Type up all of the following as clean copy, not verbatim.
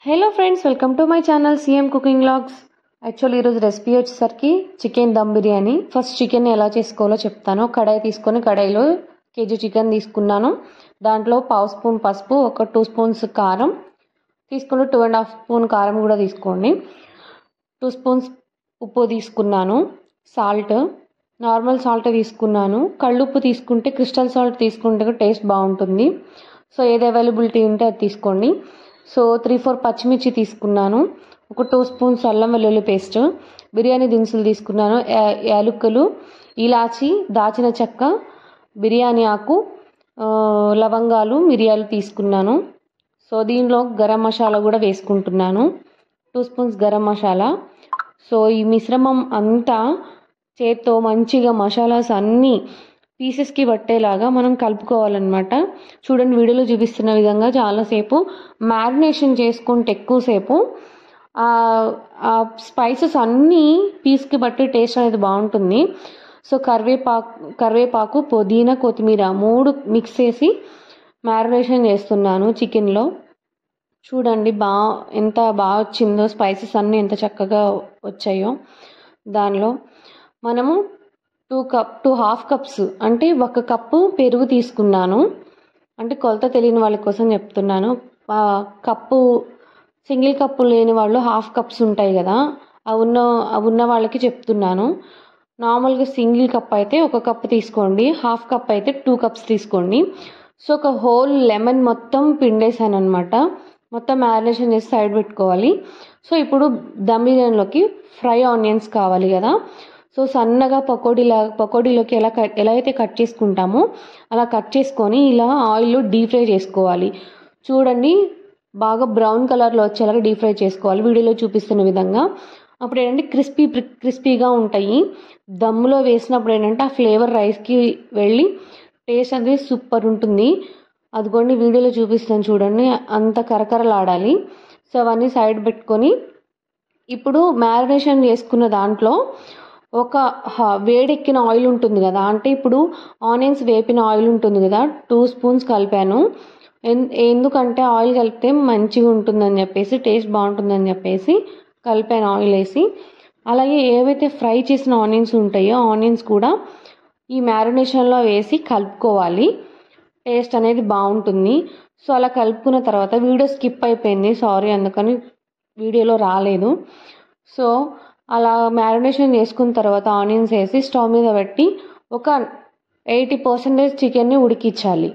Hello friends, welcome to my channel CM cooking vlogs. Actually ఈరోజు recipe వచ్చేసరికి chicken dum biryani. First chicken ఎలా చేసుకోవాలో చెప్తాను. కడాయి తీసుకొని కడాయిలో కేజీ చికెన్ తీసుకున్నాను. దాంట్లో పావు స్పూన్ పసుపు, ఒక 2 స్పూన్స్ కారం తీసుకుని 2.5 స్పూన్ కారం కూడా తీసుకోండి. 2 స్పూన్స్ ఉప్పు తీసుకున్నాను. సాల్ట్, నార్మల్ సాల్ట్ తీసుకున్నాను. కళ్ళుప్పు తీసుకుంటే క్రిస్టల్ సాల్ట్ తీసుకుంటే టేస్ట్ బాగుంటుంది. సో ఏది అవైలబిలిటీ ఉంటే అది తీసుకోండి. సో 3-4 పచ్చిమిర్చి తీసుకున్నాను. ఒక 2 స్పూన్స్ అల్లం వెల్లుల్లి పేస్ట్, బిర్యానీ దినుసులు తీసుకున్నాను. యాలకులు, ఇలాచి, దాచిన చెక్క, బిర్యానీ ఆకు, లవంగాలు, మిరియాలు తీసుకున్నాను. సో దీనిలో గరం మసాలా కూడా వేసుకుంటున్నాను. 2 స్పూన్స్ గరం మసాలా. సో ఈ మిశ్రమం అంతా చేత్తో మంచిగా మసాలాస్ అన్నీ పీసెస్కి పట్టేలాగా మనం కలుపుకోవాలన్నమాట. చూడండి, వీడియోలో చూపిస్తున్న విధంగా చాలాసేపు మ్యారినేషన్ చేసుకుంటే ఎక్కువసేపు ఆ స్పైసెస్ అన్నీ పీస్కి బట్టి టేస్ట్ అనేది బాగుంటుంది. సో కరివేపాకు, పుదీనా, కొత్తిమీర 3 మిక్స్ చేసి మ్యారినేషన్ చేస్తున్నాను చికెన్లో. చూడండి ఎంత బాగా వచ్చిందో, స్పైసెస్ అన్నీ ఎంత చక్కగా వచ్చాయో. దానిలో మనము 2.5 కప్స్ అంటే 1 కప్పు పెరుగు తీసుకున్నాను. అంటే కొలత తెలియని వాళ్ళ కోసం చెప్తున్నాను. కప్పు సింగిల్ కప్పు లేని వాళ్ళు 1/2 కప్స్ ఉంటాయి కదా, అవి ఉన్న వాళ్ళకి చెప్తున్నాను. నార్మల్గా సింగిల్ కప్ అయితే 1 కప్ తీసుకోండి, 1/2 కప్ అయితే 2 కప్స్ తీసుకోండి. సో ఒక హోల్ లెమన్ మొత్తం పిండేసాను అనమాట. మొత్తం మ్యారినేషన్ చేసి సైడ్ పెట్టుకోవాలి. సో ఇప్పుడు దమ్ బిర్యానీలోకి ఫ్రై ఆనియన్స్ కావాలి కదా. సో సన్నగా పకోడీలోకి ఎలా అయితే కట్ చేసుకుంటామో అలా కట్ చేసుకొని ఇలా ఆయిల్లో డీప్ ఫ్రై చేసుకోవాలి. చూడండి, బాగా బ్రౌన్ కలర్లో వచ్చేలాగా డీప్ ఫ్రై చేసుకోవాలి వీడియోలో చూపిస్తున్న విధంగా. అప్పుడు ఏంటంటే క్రిస్పీగా ఉంటాయి. దమ్ములో వేసినప్పుడు ఏంటంటే ఆ ఫ్లేవర్ రైస్కి వెళ్ళి టేస్ట్ అనేది సూపర్ ఉంటుంది. అదిగోండి, వీడియోలో చూపిస్తాను చూడండి, అంత కరకరలాడాలి. సో అవన్నీ సైడ్ పెట్టుకొని ఇప్పుడు మ్యారినేషన్ చేసుకున్న దాంట్లో ఒక వేడెక్కిన ఆయిల్ ఉంటుంది కదా, అంటే ఇప్పుడు ఆనియన్స్ వేపిన ఆయిల్ ఉంటుంది కదా, 2 స్పూన్స్ కలిపాను. ఎందుకంటే ఆయిల్ కలిపితే మంచిగా ఉంటుందని చెప్పేసి, టేస్ట్ బాగుంటుందని చెప్పేసి కలిపాను ఆయిల్ వేసి. అలాగే ఏవైతే ఫ్రై చేసిన ఆనియన్స్ ఉంటాయో ఆనియన్స్ కూడా ఈ మ్యారినేషన్లో వేసి కలుపుకోవాలి. టేస్ట్ అనేది బాగుంటుంది. సో అలా కలుపుకున్న తర్వాత వీడియో స్కిప్ అయిపోయింది, సారీ, అందుకని వీడియోలో రాలేదు. సో అలా మ్యారినేషన్ చేసుకున్న తర్వాత ఆనియన్స్ వేసి స్టవ్ మీద పెట్టి ఒక 80% చికెన్ని ఉడికించాలి.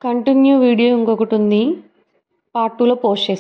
కంటిన్యూ వీడియో ఇంకొకటి ఉంది, పార్ట్ 2లో పోస్ట్ చేస్తాను.